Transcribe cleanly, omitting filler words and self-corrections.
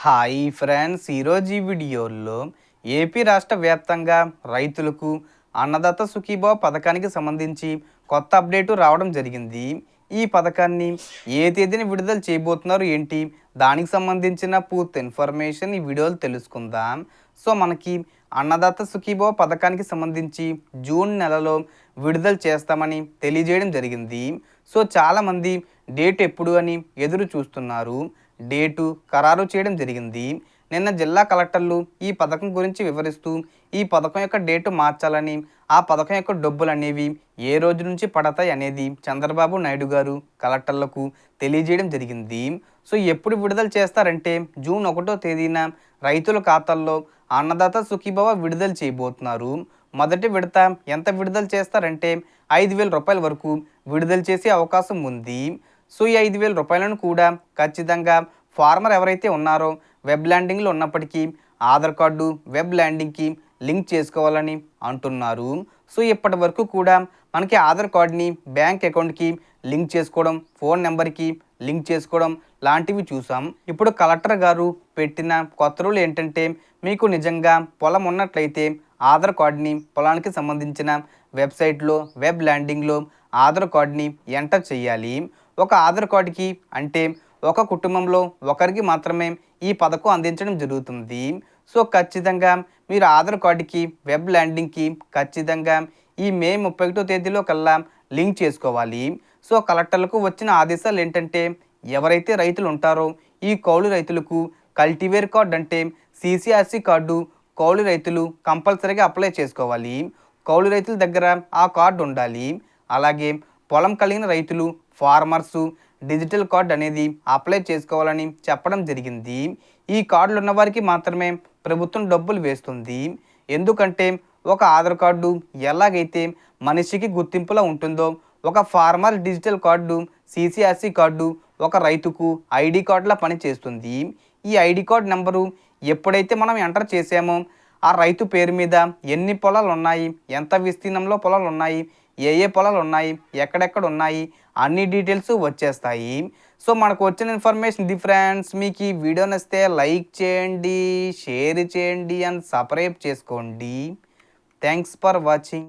Hi friends, ఈరోజు ఈ వీడియోలో ఏపీ రాష్ట్ర వ్యాప్తంగా రైతులకు అన్నదాత సుఖీభావ పథకానికి సంబంధించి కొత్త అప్డేటు రావడం జరిగింది. ఈ పథకాన్ని ఏ తేదీని విడుదల చేయబోతున్నారు ఏంటి, దానికి సంబంధించిన పూర్తి ఇన్ఫర్మేషన్ ఈ వీడియోలో తెలుసుకుందాం. సో మనకి అన్నదాత సుఖీభావ పథకానికి సంబంధించి జూన్ నెలలో విడుదల చేస్తామని తెలియజేయడం జరిగింది. సో చాలామంది డేట్ ఎప్పుడు అని ఎదురు చూస్తున్నారు. డేటు ఖరారు చేయడం జరిగింది. నిన్న జిల్లా కలెక్టర్లు ఈ పథకం గురించి వివరిస్తూ ఈ పథకం యొక్క డేటు మార్చాలని, ఆ పథకం యొక్క డబ్బులు అనేవి ఏ రోజు నుంచి పడతాయి అనేది చంద్రబాబు నాయుడు గారు కలెక్టర్లకు తెలియజేయడం జరిగింది. సో ఎప్పుడు విడుదల చేస్తారంటే జూన్ 1వ తేదీన రైతుల ఖాతాల్లో అన్నదాత సుఖీభవ విడుదల చేయబోతున్నారు. మొదటి విడత ఎంత విడుదల చేస్తారంటే 5,000 రూపాయల వరకు విడుదల చేసే అవకాశం ఉంది. సో ఈ 5,000 రూపాయలను కూడా ఖచ్చితంగా ఫార్మర్ ఎవరైతే ఉన్నారో వెబ్ ల్యాండింగ్లో ఉన్నప్పటికీ ఆధార్ కార్డు వెబ్ ల్యాండింగ్కి లింక్ చేసుకోవాలని అంటున్నారు. సో ఇప్పటి వరకు కూడా మనకి ఆధార్ కార్డ్ని బ్యాంక్ అకౌంట్కి లింక్ చేసుకోవడం, ఫోన్ నెంబర్కి లింక్ చేసుకోవడం లాంటివి చూసాం. ఇప్పుడు కలెక్టర్ గారు పెట్టిన కొత్త రూల్ ఏంటంటే, మీకు నిజంగా పొలం ఉన్నట్లయితే ఆధార్ కార్డ్ని పొలానికి సంబంధించిన వెబ్సైట్లో వెబ్ ల్యాండింగ్లో ఆధార్ కార్డ్ని ఎంటర్ చేయాలి. ఒక ఆధార్ కార్డుకి అంటే ఒక కుటుంబంలో ఒకరికి మాత్రమే ఈ పథకం అందించడం జరుగుతుంది. సో ఖచ్చితంగా మీరు ఆధార్ కార్డుకి వెబ్ ల్యాండింగ్కి ఖచ్చితంగా ఈ మే 31వ తేదీలో కల్లా లింక్ చేసుకోవాలి. సో కలెక్టర్లకు వచ్చిన ఆదేశాలు ఏంటంటే, ఎవరైతే రైతులు ఉంటారో ఈ కౌలు రైతులకు కల్టివేర్ కార్డు అంటే సిసిఆర్సి కార్డు కౌలు రైతులు కంపల్సరీగా అప్లై చేసుకోవాలి. కౌలు రైతుల దగ్గర ఆ కార్డు ఉండాలి. అలాగే పొలం కలిగిన రైతులు ఫార్మర్సు డిజిటల్ కార్డ్ అనేది అప్లై చేసుకోవాలని చెప్పడం జరిగింది. ఈ కార్డులు ఉన్నవారికి మాత్రమే ప్రభుత్వం డబ్బులు వేస్తుంది. ఎందుకంటే ఒక ఆధార్ కార్డు ఎలాగైతే మనిషికి గుర్తింపులా ఉంటుందో, ఒక farmer digital card CCRC card ఒక రైతుకు ఐడి కార్డులా పనిచేస్తుంది. ఈ ఐడి కార్డు నెంబరు ఎప్పుడైతే మనం ఎంటర్ చేసామో ఆ రైతు పేరు మీద ఎన్ని పొలాలు ఉన్నాయి, ఎంత విస్తీర్ణంలో పొలాలు ఉన్నాయి, ఏ ఏ పొలాలు ఉన్నాయి, ఎక్కడెక్కడ ఉన్నాయి, అన్ని డీటెయిల్స్ వచ్చేస్తాయి. సో మనకు వచ్చిన ఇన్ఫర్మేషన్ ఇది ఫ్రెండ్స్. మీకు ఈ వీడియో నచ్చితే లైక్ చేయండి, షేర్ చేయండి అండ్ సబ్స్క్రైబ్ చేసుకోండి. Thanks for watching.